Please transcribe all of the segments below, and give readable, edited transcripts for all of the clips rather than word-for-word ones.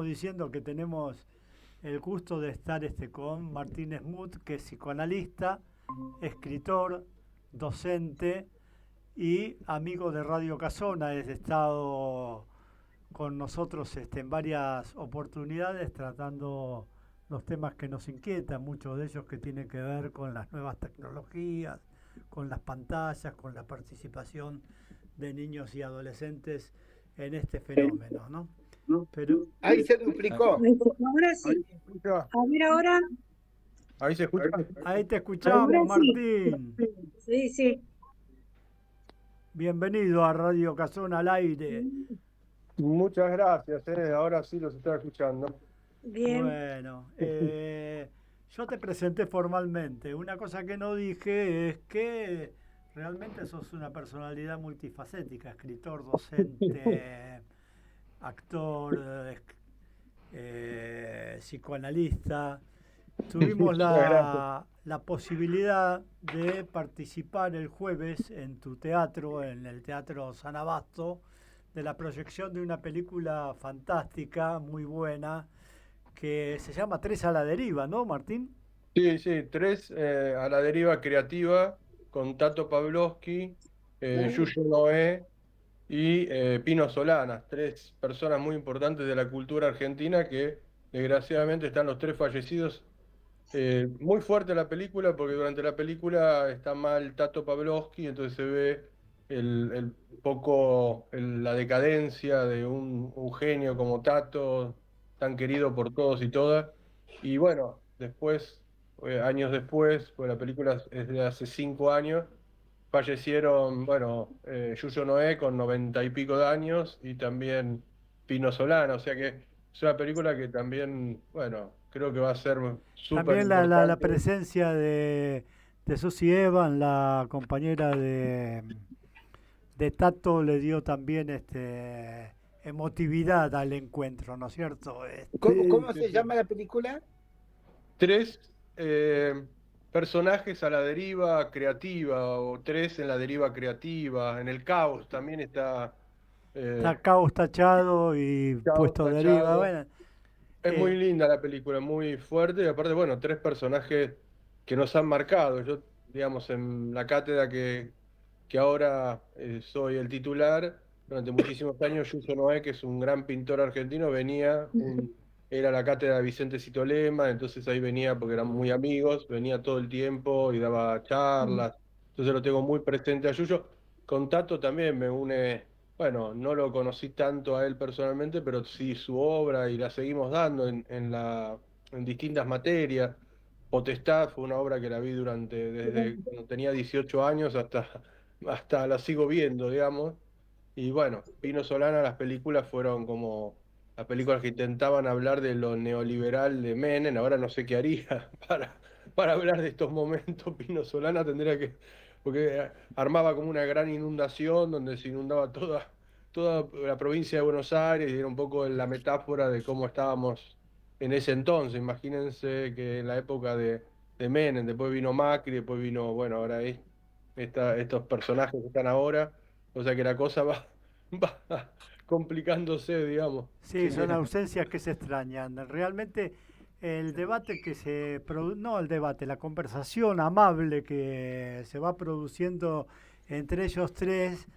Diciendo que tenemos el gusto de estar con Martín Smoot, que es psicoanalista, escritor, docente y amigo de Radio Casona. Ha estado con nosotros en varias oportunidades tratando los temas que nos inquietan, muchos de ellos que tienen que ver con las nuevas tecnologías, con las pantallas, con la participación de niños y adolescentes en este fenómeno, ¿no? Pero Ahí se duplicó. Ahora sí. A ver, ahora. Ahí se escucha. ahí te escuchamos, Ahora sí. Martín. Sí, sí. Bienvenido a Radio Casona al aire. Muchas gracias. Ahora sí los estoy escuchando. Bien. Bueno, yo te presenté formalmente. Una cosa que no dije es que realmente sos una personalidad multifacética, escritor, docente, actor, psicoanalista. Tuvimos Muchas gracias. la posibilidad de participar el jueves en tu teatro, en el Teatro San Abasto, de la proyección de una película fantástica, muy buena, que se llama Tres a la deriva, ¿no, Martín? Sí, sí, tres a la deriva creativa con Tato Pavlovsky, Yuyo Noé y Pino Solanas, tres personas muy importantes de la cultura argentina que desgraciadamente están los tres fallecidos. Muy fuerte la película porque durante la película está mal Tato Pavlovsky, entonces se ve el la decadencia de un genio como Tato, tan querido por todos y todas. Y bueno, después, años después, pues la película es de hace 5 años, fallecieron, bueno, Yuyo Noé con 90 y pico de años y también Pino Solana, o sea que es una película que también, bueno, creo que va a ser súper También la importante. presencia de Susie Evan, la compañera de Tato, le dio también emotividad al encuentro, ¿no es cierto? Sí, ¿Cómo sí, se sí. llama la película? Tres personajes a la deriva creativa, o tres en la deriva creativa, en el caos también está Está eh, caos tachado y Caos puesto deriva. tachado. Bueno, Es muy eh, linda la película, muy fuerte, y aparte, bueno, tres personajes que nos han marcado. Yo, digamos, en la cátedra que ahora soy el titular, durante muchísimos años, Yuso Noé, que es un gran pintor argentino, era la cátedra de Vicente Citolema, entonces ahí venía porque eran muy amigos, venía todo el tiempo y daba charlas, entonces lo tengo muy presente a Yuyo. Con Tato también me une, bueno, no lo conocí tanto a él personalmente, pero sí su obra y la seguimos dando en distintas materias. Potestad fue una obra que la vi desde cuando tenía 18 años hasta la sigo viendo, digamos. Y bueno, Pino Solana, las películas fueron como las películas que intentaban hablar de lo neoliberal de Menem. Ahora no sé qué haría para hablar de estos momentos. Pino Solana tendría que, porque armaba como una gran inundación donde se inundaba toda la provincia de Buenos Aires y era un poco la metáfora de cómo estábamos en ese entonces. Imagínense que en la época de Menem, después vino Macri, después vino, bueno, ahora estos personajes que están ahora, o sea que la cosa va complicándose, digamos. sí, Así son que ausencias que se extrañan. Realmente el debate que se produce, no el debate, la conversación amable que se va produciendo entre ellos tres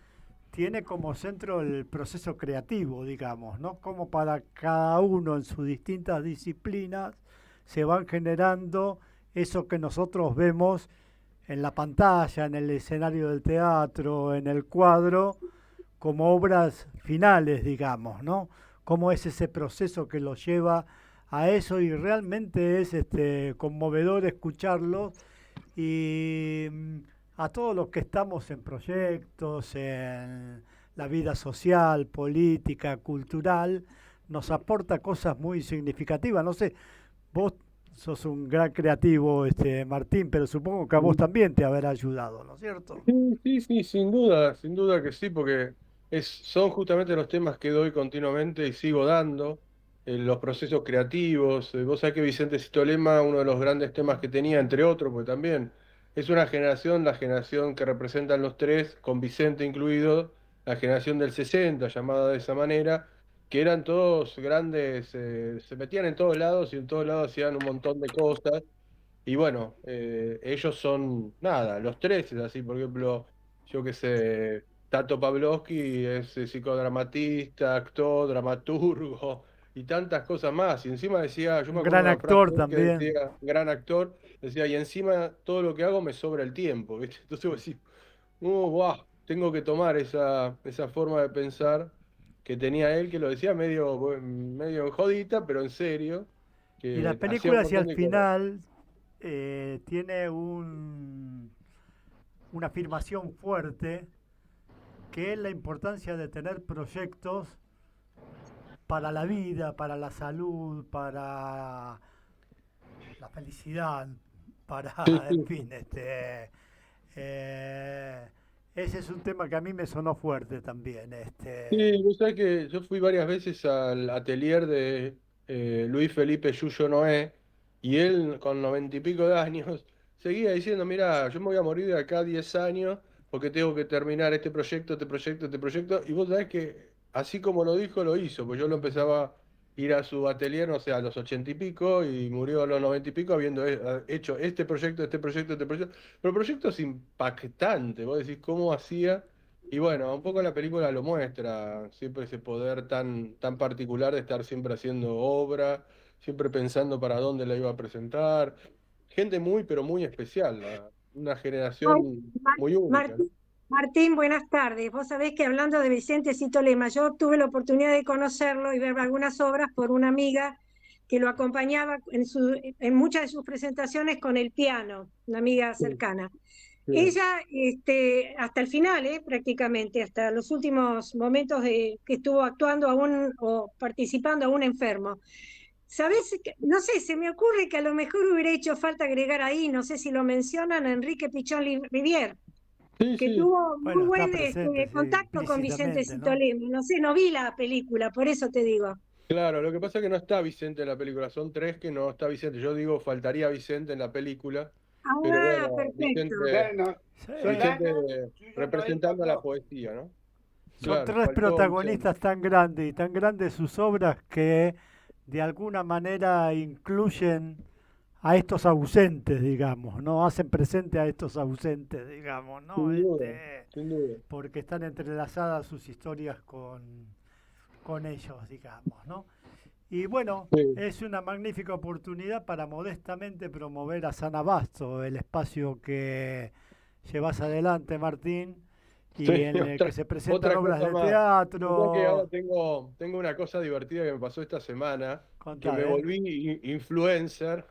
tiene como centro el proceso creativo, digamos, ¿no? Como para cada uno en sus distintas disciplinas se van generando eso que nosotros vemos en la pantalla, en el escenario del teatro, en el cuadro, como obras finales, digamos, ¿no? Cómo es ese proceso que los lleva a eso y realmente es conmovedor escucharlo y a todos los que estamos en proyectos, en la vida social, política, cultural, nos aporta cosas muy significativas. No sé, vos sos un gran creativo, Martín, pero supongo que a vos también te habrá ayudado, ¿no es cierto? sí, sí, sí, sin duda que sí, porque son justamente los temas que doy continuamente y sigo dando, los procesos creativos. Vos sabés que Vicente Sitolema, uno de los grandes temas que tenía, entre otros, porque también es una generación, la generación que representan los tres, con Vicente incluido, la generación del 60, llamada de esa manera, que eran todos grandes, se metían en todos lados y en todos lados hacían un montón de cosas. Y bueno, ellos son, nada, los tres es así, por ejemplo, yo qué sé, Tato Pavlovsky es psicodramatista, actor, dramaturgo y tantas cosas más. Y encima decía, yo Un me acuerdo gran una frase actor de él que también. decía, gran actor, decía, y encima todo lo que hago me sobra el tiempo, ¿viste? Entonces vos decís, guau, tengo que tomar esa forma de pensar que tenía él, que lo decía medio en jodita, pero en serio, Y la que hacía un película hacia montón el de cosas. final tiene una afirmación fuerte que es la importancia de tener proyectos para la vida, para la salud, para la felicidad, para, Sí, en sí. fin, eh, ese es un tema que a mí me sonó fuerte también, Sí, vos sabés que yo fui varias veces al atelier de Luis Felipe Yuyo Noé y él con 90 y pico de años seguía diciendo, mira, yo me voy a morir de acá a 10 años porque tengo que terminar este proyecto, este proyecto, este proyecto. Y vos sabés que así como lo dijo, lo hizo, pues yo lo empezaba a ir a su atelier, no sé, a los 80 y pico y murió a los 90 y pico habiendo hecho este proyecto, este proyecto, este proyecto. Pero proyectos impactantes, vos decís, ¿cómo hacía? Y bueno, un poco la película lo muestra, siempre ese poder tan particular de estar siempre haciendo obra, siempre pensando para dónde la iba a presentar. Gente muy, pero muy especial, una Ay, generación muy única, ¿no? Martín, buenas tardes. Vos sabés que hablando de Vicente Cito Lema, yo tuve la oportunidad de conocerlo y ver algunas obras por una amiga que lo acompañaba en muchas de sus presentaciones con el piano, una amiga Sí, cercana. sí. Ella, hasta el final, prácticamente, hasta los últimos momentos de que estuvo actuando aún o participando aún enfermo. ¿Sabés? No sé, se me ocurre que a lo mejor hubiera hecho falta agregar ahí, no sé si lo mencionan, a Enrique Pichón Rivière, Sí, que sí, tuvo muy bueno, está buen presente, sí, contacto con Vicente implícitamente, ¿no? Citolemi. No sé, no vi la película, por eso te digo. claro, lo que pasa es que no está Vicente en la película, son tres que no está Vicente. Yo digo, faltaría Vicente en la película, pero Ah, bueno, perfecto. Vicente, Vicente Sí, Yuyo Noé y representando a la Pavlovsky. poesía, ¿no? son Claro, tres faltó Vicente. protagonistas tan grandes y tan grandes sus obras que de alguna manera incluyen a estos ausentes, digamos, ¿no? Hacen presente a estos ausentes, digamos, ¿no? Sin duda, sin duda. Porque están entrelazadas sus historias con ellos, digamos, ¿no? Y bueno, Sí. es una magnífica oportunidad para modestamente promover a San Abasto, el espacio que llevas adelante, Martín, y Sí, en el que se presentan otra obras cosa de más. O sea que ahora teatro. tengo una cosa divertida que me pasó esta semana, que Contá, me ¿eh? volví influencer.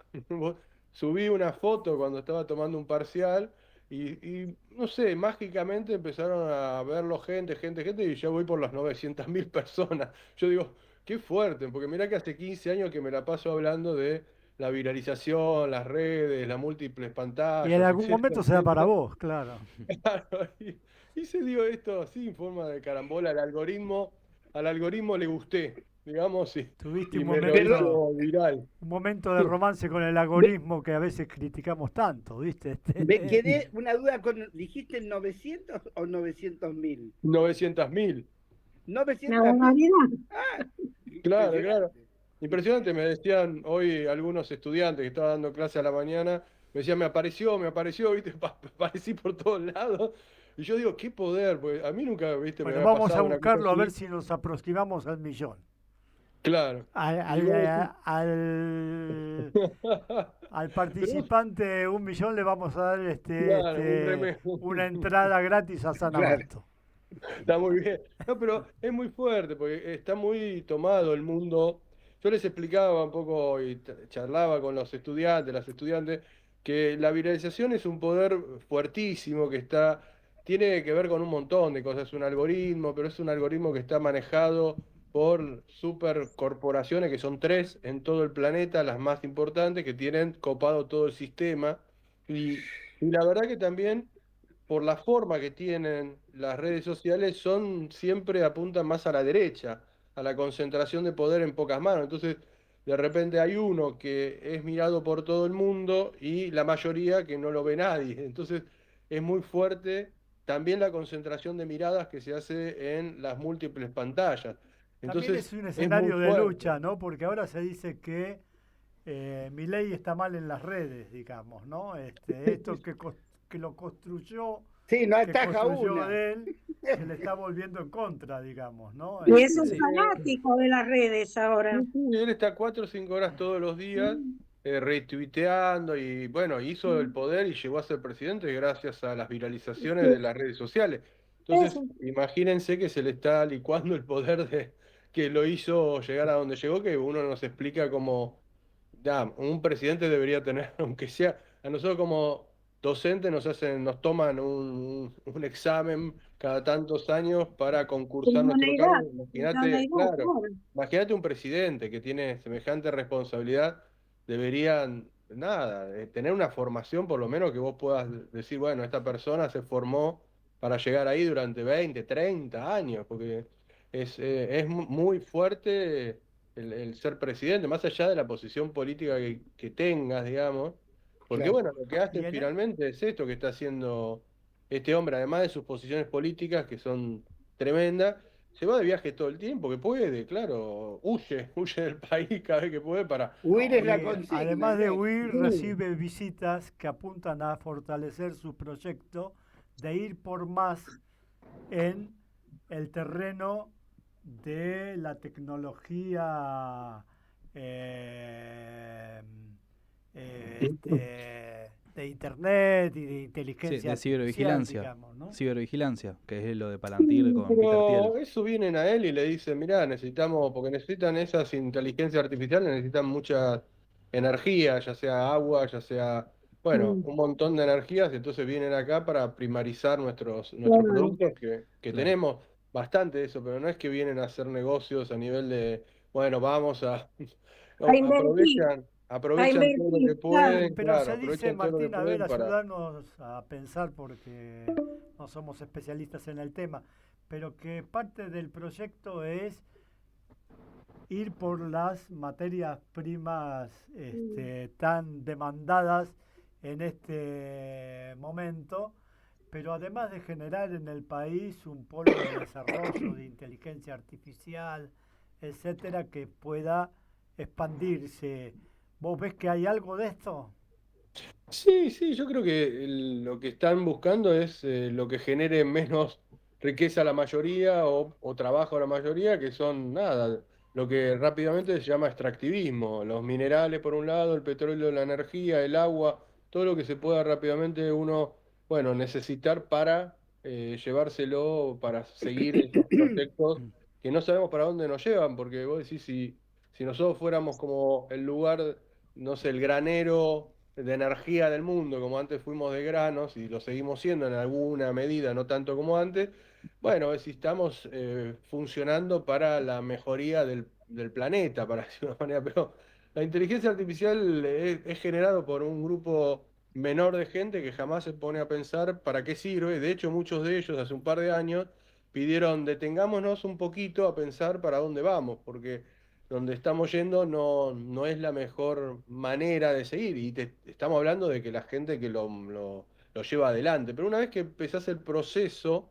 Subí una foto cuando estaba tomando un parcial y no sé, mágicamente empezaron a verlo gente, y ya voy por las 900.000 personas. Yo digo, qué fuerte, porque mirá que hace 15 años que me la paso hablando de la viralización, las redes, las múltiples Y en pantallas, algún etcétera, momento será para etcétera. vos, claro. Claro, y se dio esto así en forma de carambola al algoritmo le gusté, digamos, Tuviste y me lo Perdón, hizo viral. un momento de romance con el me, algoritmo que a veces criticamos tanto, ¿viste? me quedé una duda con, ¿dijiste 900 o 900.000? 900.000. 'Una 900.000. barbaridad. Ah, Claro, claro. impresionante. Impresionante, me decían hoy algunos estudiantes que estaban dando clase a la mañana, me decían, me apareció, viste, aparecí por todos lados. Y yo digo, qué poder, pues a mí nunca, viste, me Bueno, había vamos a pasado una cosa buscarlo a ver así. si nos aproximamos al millón. Claro. Al, Y al, vos decís, al pero vos, participante un millón le vamos a dar claro, un una entrada gratis a San Claro. Abasto. está muy bien. No, pero es muy fuerte porque está muy tomado el mundo. Yo les explicaba un poco y charlaba con los estudiantes, las estudiantes, que la viralización es un poder fuertísimo que tiene que ver con un montón de cosas. Es un algoritmo, pero es un algoritmo que está manejado por supercorporaciones, que son tres en todo el planeta, las más importantes, que tienen copado todo el sistema. Y la verdad que también por la forma que tienen las redes sociales, siempre apuntan más a la derecha, a la concentración de poder en pocas manos. Entonces, de repente hay uno que es mirado por todo el mundo y la mayoría que no lo ve nadie. Entonces, es muy fuerte también la concentración de miradas que se hace en las múltiples pantallas. También Entonces es un es muy escenario de fuerte. lucha, ¿no? Porque ahora se dice que Milei está mal en las redes, digamos, ¿no? Esto que lo construyó, Sí, no que ataja construyó una. de él, se le está volviendo en contra, digamos, ¿no? Y es un Sí, fanático de las redes ahora. sí, sí, él está 4 o 5 horas todos los días retuiteando y bueno, hizo el poder y llegó a ser presidente gracias a las viralizaciones de las redes sociales. Entonces, Eso. imagínense que se le está licuando el poder de que lo hizo llegar a donde llegó, que uno nos explica como, ya, un presidente debería tener, aunque sea, a nosotros como docentes nos toman un examen cada tantos años para concursar nuestro cargo. Una Imagínate, edad, claro. claro. Imagínate un presidente que tiene semejante responsabilidad, deberían, nada, tener una formación por lo menos que vos puedas decir, bueno, esta persona se formó para llegar ahí durante 20, 30 años, porque es muy fuerte el ser presidente, más allá de la posición política que tengas, digamos, porque Claro. bueno, lo que Y hacen en, finalmente es esto que está haciendo este hombre, además de sus posiciones políticas que son tremendas. Se va de viaje todo el tiempo que puede, claro, huye del país cada vez que puede para... Huir no, es la y consigna, además de ¿no? huir, recibe visitas que apuntan a fortalecer su proyecto de ir por más en el terreno de la tecnología eh, de Internet y de Sí, inteligencia de artificial, cibervigilancia. digamos, ¿no? Cibervigilancia, que es lo de Palantir Sí, con Peter Thiel. pero eso vienen a él y le dicen, mirá, necesitamos, porque necesitan esas inteligencias artificiales, necesitan mucha energía, ya sea agua, ya sea, bueno, un montón de energías, entonces vienen acá para primarizar nuestros Claro. productos que Claro. tenemos bastante de eso, pero no es que vienen a hacer negocios a nivel de, bueno, vamos a, A invertir, a aprovechan todo lo invertir, que claro. pueden, Pero claro, se dice, aprovechan todo lo que Martín, a ver, pueden para... ayudarnos a pensar porque no somos especialistas en el tema, pero que parte del proyecto es ir por las materias primas tan demandadas en este momento, pero además de generar en el país un polo de desarrollo de inteligencia artificial, etcétera, que pueda expandirse. ¿Vos ves que hay algo de esto? Sí, sí, yo creo que lo que están buscando es lo que genere menos riqueza a la mayoría o trabajo a la mayoría, que son nada, lo que rápidamente se llama extractivismo, los minerales por un lado, el petróleo, la energía, el agua, todo lo que se pueda rápidamente uno, bueno, necesitar para llevárselo, para seguir esos proyectos que no sabemos para dónde nos llevan, porque vos decís, si nosotros fuéramos como el lugar, no sé, el granero de energía del mundo, como antes fuimos de granos y lo seguimos siendo en alguna medida, no tanto como antes, bueno, si estamos funcionando para la mejoría del planeta, para decir de una manera, pero la inteligencia artificial es generado por un grupo menor de gente que jamás se pone a pensar para qué sirve. De hecho, muchos de ellos hace un par de años pidieron detengámonos un poquito a pensar para dónde vamos, porque donde estamos yendo no es la mejor manera de seguir. Y estamos hablando de que la gente que lo lleva adelante. Pero una vez que empezás el proceso,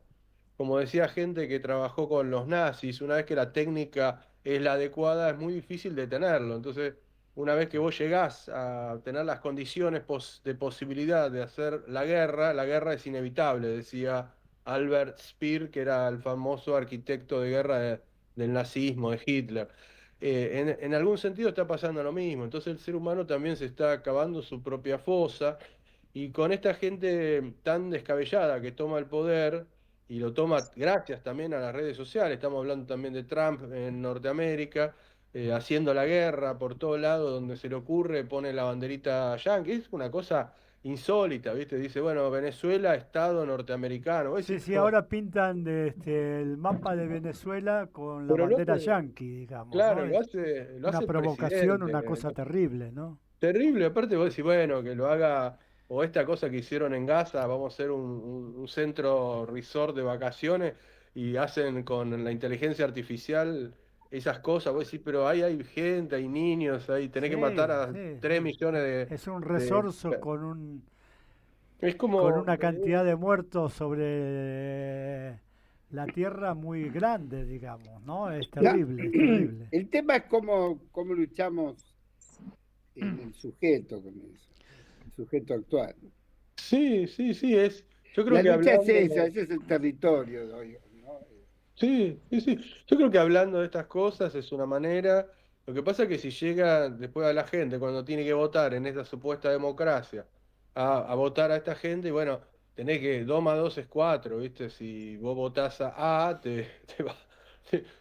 como decía gente que trabajó con los nazis, una vez que la técnica es la adecuada, es muy difícil detenerlo. Entonces, una vez que vos llegás a tener las condiciones de posibilidad de hacer la guerra es inevitable, decía Albert Speer, que era el famoso arquitecto de guerra del nazismo, de Hitler. En algún sentido está pasando lo mismo, entonces el ser humano también se está acabando su propia fosa y con esta gente tan descabellada que toma el poder y lo toma gracias también a las redes sociales, estamos hablando también de Trump en Norteamérica, haciendo la guerra por todo lado donde se le ocurre, pone la banderita yankee, es una cosa insólita, ¿viste? Dice, bueno, Venezuela, Estado norteamericano. Vos Sí, decís, sí, ahora pintan el mapa de Venezuela con la pero lo bandera hace, yanqui, digamos, claro, ¿no? Es lo una hace el provocación, una presidente. cosa terrible, ¿no? Terrible, aparte vos decís, bueno, que lo haga, o esta cosa que hicieron en Gaza, vamos a hacer un centro resort de vacaciones y hacen con la inteligencia artificial esas cosas, vos decís, pero ahí hay gente, hay niños, ahí tenés que matar Sí, a sí, 3 sí. millones Es un de... resorso Es con como... una cantidad de muertos sobre la tierra muy grande, digamos, ¿no? Es terrible, es terrible. El tema es cómo luchamos el sujeto con eso, el sujeto actual. Sí, sí, sí, yo creo La que lucha es hablando, esa, ese es el territorio, ¿no? sí, sí, sí, yo creo que hablando de estas cosas es una manera, lo que pasa es que si llega después a la gente cuando tiene que votar en esta supuesta democracia, a votar a esta gente, y bueno, tenés que 2 más 2 es 4, ¿viste? Si vos votás a A, te va.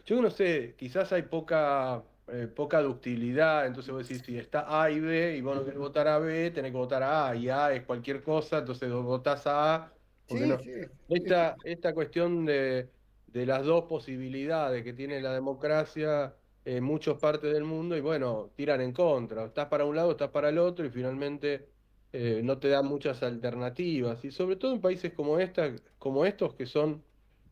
Yo no sé, quizás hay poca ductilidad, entonces vos decís, si está A y B y vos no querés votar a B, tenés que votar a A, y A es cualquier cosa, entonces vos votás a A, porque Sí, no. sí. Esta cuestión de las dos posibilidades que tiene la democracia en muchas partes del mundo, y bueno, tiran en contra. Estás para un lado, estás para el otro, y finalmente no te dan muchas alternativas. Y sobre todo en países como estos, que son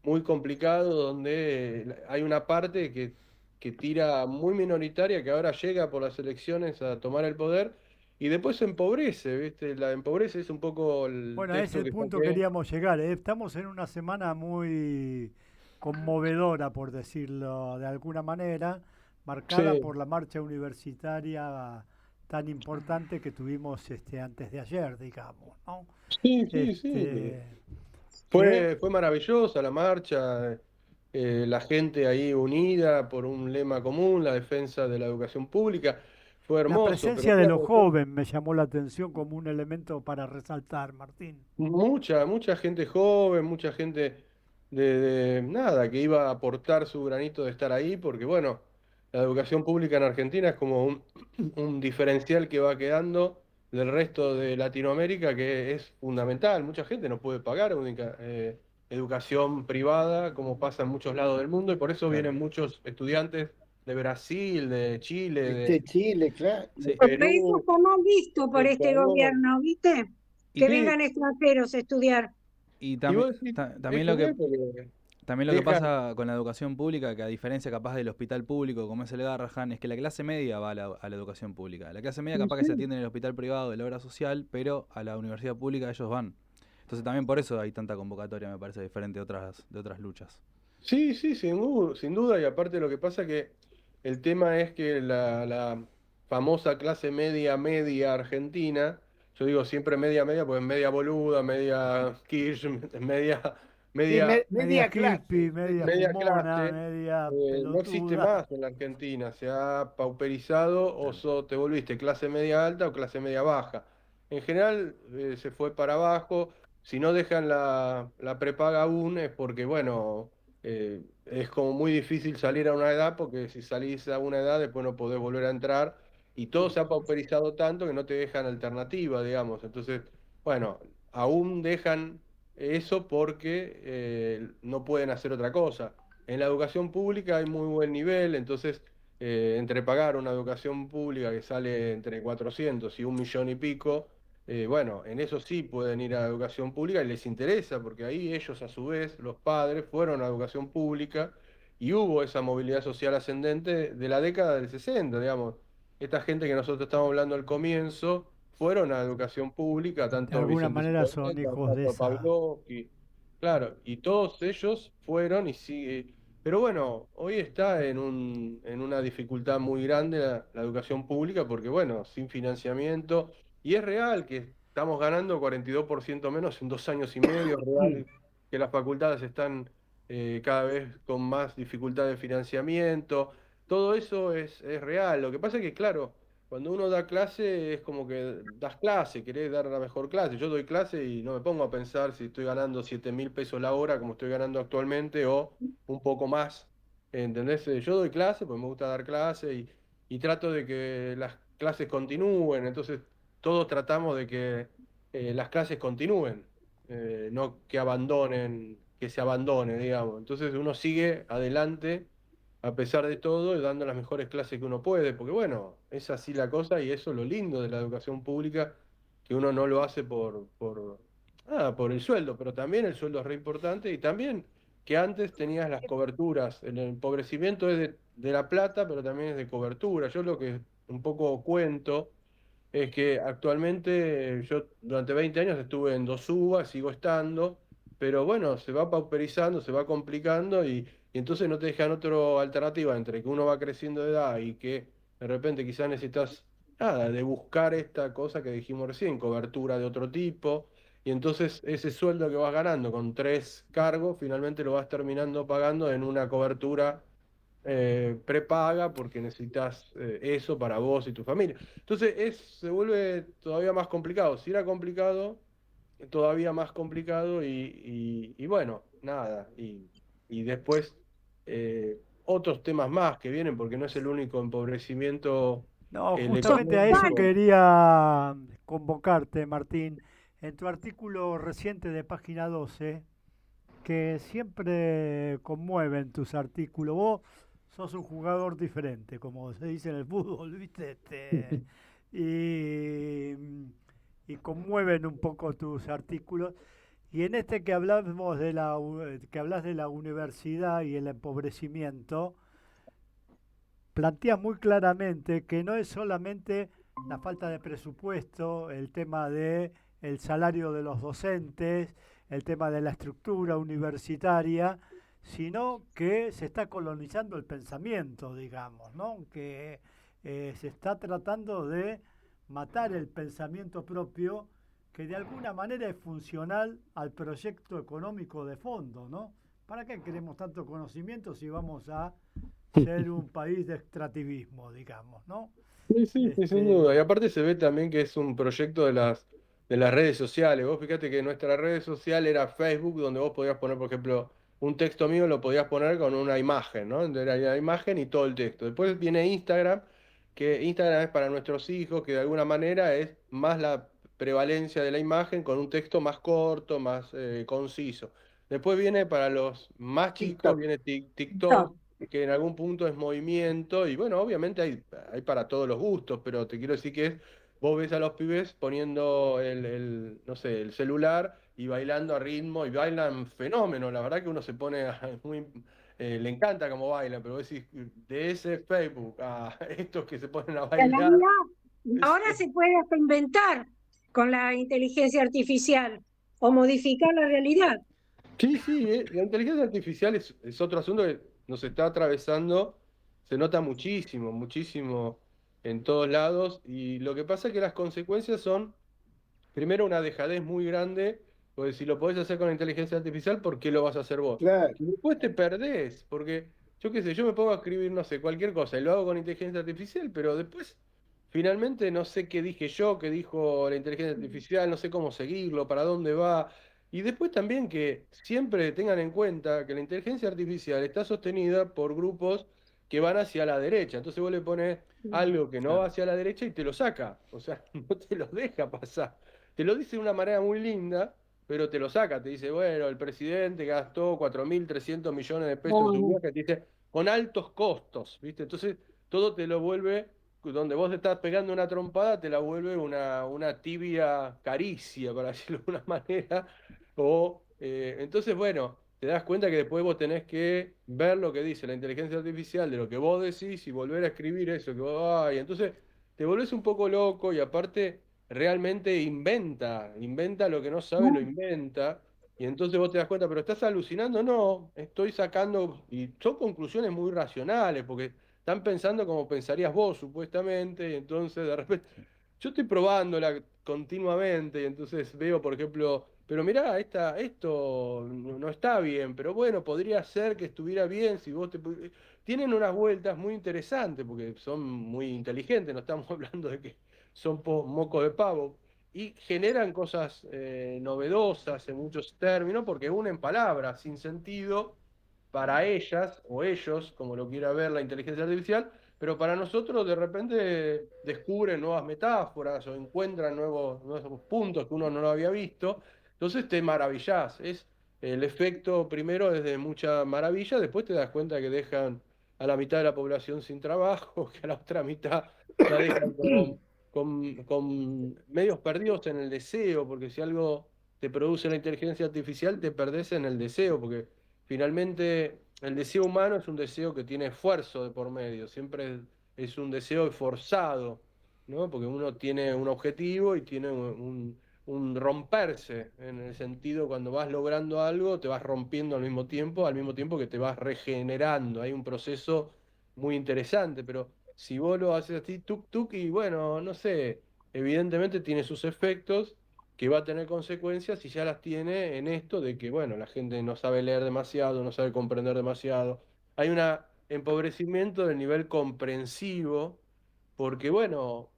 muy complicados, donde hay una parte que tira muy minoritaria, que ahora llega por las elecciones a tomar el poder. Y después se empobrece, ¿viste? La empobrece es un poco el Bueno, a texto ese que punto saqué. queríamos llegar. Estamos en una semana muy conmovedora, por decirlo de alguna manera, marcada Sí, por la marcha universitaria tan importante que tuvimos antes de ayer, digamos, ¿no? sí, sí, sí. Este, que Fue maravillosa la marcha, la gente ahí unida por un lema común, la defensa de la educación pública. Fue la hermoso, pero presencia de los claro, jóvenes me llamó la atención como un elemento para resaltar, Martín. mucha gente joven, mucha gente nada, que iba a aportar su granito de estar ahí, porque bueno, la educación pública en Argentina es como un diferencial que va quedando del resto de Latinoamérica, que es fundamental. Mucha gente no puede pagar educación privada, como pasa en muchos lados del mundo, y por eso Claro. vienen muchos estudiantes de Brasil, de Chile, De Chile, claro. de Pero eso Perú, está mal visto de por este Ecuador. gobierno, ¿viste? Y, Que Sí, vengan extranjeros a estudiar. y y también, vos decís, es también lo que genial porque también lo que deja. pasa con la educación pública, que a diferencia capaz del hospital público, como es el Garrahan, es que la clase media va a la educación pública. La clase media capaz que se atiende en el hospital privado de la obra social, pero a la universidad pública ellos van. Entonces también por eso hay tanta convocatoria, me parece, diferente de otras luchas. Sí, sí, sin duda, y aparte lo que pasa que el tema es que la famosa clase media argentina, yo digo siempre media, pues media boluda, media Kirch, media, Sí, media, Media media hippie, clase, media media fumona, clase, media no existe pelotuda. más en la Argentina, se ha pauperizado o te volviste clase media alta o clase media baja. En general se fue para abajo, si no dejan la prepaga aún es porque, bueno, es como muy difícil salir a una edad, porque si salís a una edad después no podés volver a entrar, y todo se ha pauperizado tanto que no te dejan alternativa, digamos. Entonces, bueno, aún dejan eso porque no pueden hacer otra cosa. En la educación pública hay muy buen nivel, entonces entre pagar una educación pública que sale entre 400 y 1 millón y pico, bueno, en eso sí pueden ir a la educación pública y les interesa, porque ahí ellos a su vez, los padres, fueron a educación pública y hubo esa movilidad social ascendente de la década del 60, digamos. Esta gente que nosotros estamos hablando al comienzo fueron a educación pública, De tanto alguna Vicente manera son Simonet, hijos de Tato esa. Pavlovsky, claro, y todos ellos fueron y sigue. Pero bueno, hoy está en una dificultad muy grande la educación pública porque, bueno, sin financiamiento, y es real que estamos ganando 42% menos en 2 años y medio, es real que las facultades están cada vez con más dificultad de financiamiento, todo eso es real. Lo que pasa es que, claro, cuando uno da clase es como que das clase, querés dar la mejor clase. Yo doy clase y no me pongo a pensar si estoy ganando 7.000 pesos la hora como estoy ganando actualmente o un poco más. ¿Entendés? Yo doy clase, pues me gusta dar clase y trato de que las clases continúen. Entonces, todos tratamos de que las clases continúen, no que abandonen, que se abandone, digamos. Entonces, uno sigue adelante a pesar de todo y dando las mejores clases que uno puede, porque bueno, es así la cosa y eso es lo lindo de la educación pública, que uno no lo hace por el sueldo, pero también el sueldo es re importante y también que antes tenías las coberturas, el empobrecimiento es de la plata, pero también es de cobertura. Yo lo que un poco cuento es que actualmente yo durante 20 años estuve en dos uvas, sigo estando, pero bueno, se va pauperizando, se va complicando y entonces no te dejan otra alternativa entre que uno va creciendo de edad y que de repente quizás necesitas, nada, de buscar esta cosa que dijimos recién, cobertura de otro tipo, y entonces ese sueldo que vas ganando con 3 cargos, finalmente lo vas terminando pagando en una cobertura prepaga porque necesitas eso para vos y tu familia. Entonces se vuelve todavía más complicado. Si era complicado, todavía más complicado y bueno, nada. Y después otros temas más que vienen porque no es el único empobrecimiento No, el justamente a eso económico. quería convocarte, Martín. En tu artículo reciente de Página 12, que siempre conmueven tus artículos. Vos sos un jugador diferente, como se dice en el fútbol, ¿viste? Y, y conmueven un poco tus artículos. Y en este que hablamos de que hablas de la universidad y el empobrecimiento, planteas muy claramente que no es solamente la falta de presupuesto, el tema de el salario de los docentes, el tema de la estructura universitaria, sino que se está colonizando el pensamiento, digamos, ¿no? Que se está tratando de matar el pensamiento propio, que de alguna manera es funcional al proyecto económico de fondo, ¿no? ¿Para qué queremos tanto conocimiento si vamos a ser un país de extractivismo, digamos, ¿no? Sí, sí, sí, sin duda. Y Este, aparte se ve también que es un proyecto de las redes sociales. Vos fíjate que nuestra red social era Facebook, donde vos podías poner, por ejemplo, un texto mío lo podías poner con una imagen, ¿no? Era la imagen y todo el texto. Después viene Instagram, que Instagram es para nuestros hijos, que de alguna manera es más la prevalencia de la imagen con un texto más corto, más conciso. Después viene para los más chicos, TikTok. viene TikTok que en algún punto es movimiento, y bueno, obviamente hay para todos los gustos, pero te quiero decir que vos ves a los pibes poniendo no sé, el celular y bailando a ritmo, y bailan fenómeno, la verdad que uno se pone le encanta cómo bailan, pero vos decís, de ese Facebook a estos que se ponen a La bailar, IA es, ahora se puede hasta inventar con la inteligencia artificial o modificar la realidad. sí, sí, la inteligencia artificial es otro asunto que nos está atravesando, se nota muchísimo, muchísimo en todos lados, y lo que pasa es que las consecuencias son, primero, una dejadez muy grande, porque si lo podés hacer con la inteligencia artificial, ¿por qué lo vas a hacer vos? Claro. Y después te perdés, porque yo qué sé, yo me pongo a escribir, no sé, cualquier cosa, y lo hago con inteligencia artificial, pero después, finalmente, no sé qué dije yo, qué dijo la inteligencia artificial, no sé cómo seguirlo, para dónde va. Y después también que siempre tengan en cuenta que la inteligencia artificial está sostenida por grupos que van hacia la derecha. Entonces vos le pones algo que no va Claro. hacia la derecha y te lo saca. O sea, no te lo deja pasar. Te lo dice de una manera muy linda, pero te lo saca. Te dice, bueno, el presidente gastó 4.300 millones de pesos en su Bueno, viaje. Te dice, con altos costos, ¿viste? Entonces todo te lo vuelve, donde vos te estás pegando una trompada, te la vuelve una tibia caricia, para decirlo de una manera. Entonces, bueno, te das cuenta que después vos tenés que ver lo que dice la inteligencia artificial de lo que vos decís y volver a escribir eso que vos, ay, entonces te volvés un poco loco y aparte realmente inventa lo que no sabe, lo inventa. Y entonces vos te das cuenta, pero estás alucinando, no, estoy sacando, y son conclusiones muy racionales, porque están pensando como pensarías vos, supuestamente, y entonces de repente, yo estoy probándola continuamente, y entonces veo, por ejemplo, pero mirá, esto no está bien, pero bueno, podría ser que estuviera bien si vos Tienen unas vueltas muy interesantes, porque son muy inteligentes, no estamos hablando de que son mocos de pavo, y generan cosas novedosas en muchos términos, porque unen palabras sin sentido para ellas o ellos, como lo quiera ver la inteligencia artificial, pero para nosotros de repente descubren nuevas metáforas o encuentran nuevos puntos que uno no lo había visto. Entonces te maravillás. El efecto primero es de mucha maravilla, después te das cuenta que dejan a la mitad de la población sin trabajo, que a la otra mitad la dejan con medios perdidos en el deseo, porque si algo te produce la inteligencia artificial, te perdés en el deseo, porque finalmente el deseo humano es un deseo que tiene esfuerzo de por medio, siempre es un deseo forzado, ¿no? Porque uno tiene un objetivo y tiene un romperse, en el sentido cuando vas logrando algo, te vas rompiendo al mismo tiempo que te vas regenerando. Hay un proceso muy interesante, pero si vos lo haces así, tuk tuk, y bueno, no sé, evidentemente tiene sus efectos, que va a tener consecuencias y ya las tiene en esto de que, bueno, la gente no sabe leer demasiado, no sabe comprender demasiado. Hay un empobrecimiento del nivel comprensivo, porque, bueno,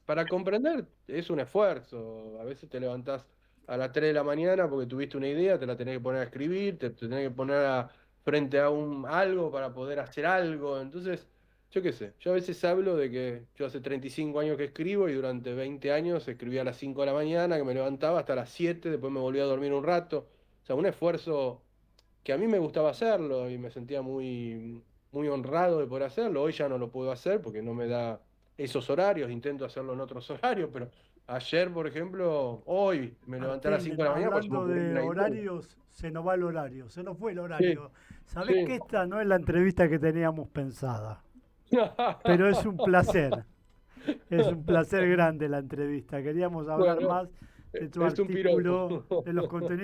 para comprender es un esfuerzo. A veces te levantás a las 3 de la mañana porque tuviste una idea, te la tenés que poner a escribir, te tenés que poner frente a algo para poder hacer algo. Entonces, yo qué sé, yo a veces hablo de que yo hace 35 años que escribo y durante 20 años escribía a las 5 de la mañana, que me levantaba hasta las 7, después me volvía a dormir un rato. O sea, un esfuerzo que a mí me gustaba hacerlo y me sentía muy honrado de poder hacerlo. Hoy ya no lo puedo hacer porque no me da esos horarios, intento hacerlo en otros horarios, pero ayer, por ejemplo, hoy me levanté a las 5 Martín, de la mañana porque se me hablando ocurrió de una idea. horarios, se nos va el horario, se nos fue el Sí, horario. Sabés que sí. esta no es la entrevista que teníamos pensada, pero es un placer grande la entrevista. Queríamos hablar Bueno, más de tu es un piropo. artículo, de los contenidos